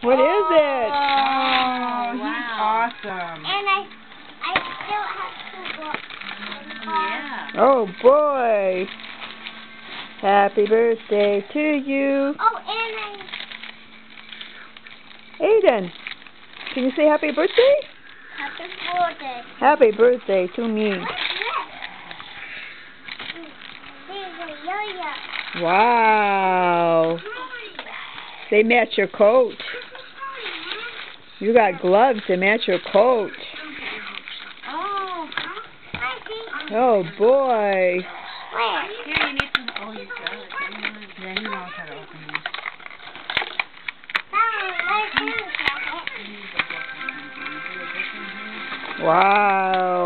What is it? Oh, he's wow. awesome. And I still have to go. Yeah. Oh boy. Happy birthday to you. Oh, and Aiden, can you say happy birthday? happy birthday. Happy birthday to me. What's this? There's a yo-yo. Wow. They match your coat. You got gloves to match your coat. Oh, Oh boy. Where? here you need some. Oh, you got it. Yeah, he knows how to open them. That one, where's Wow.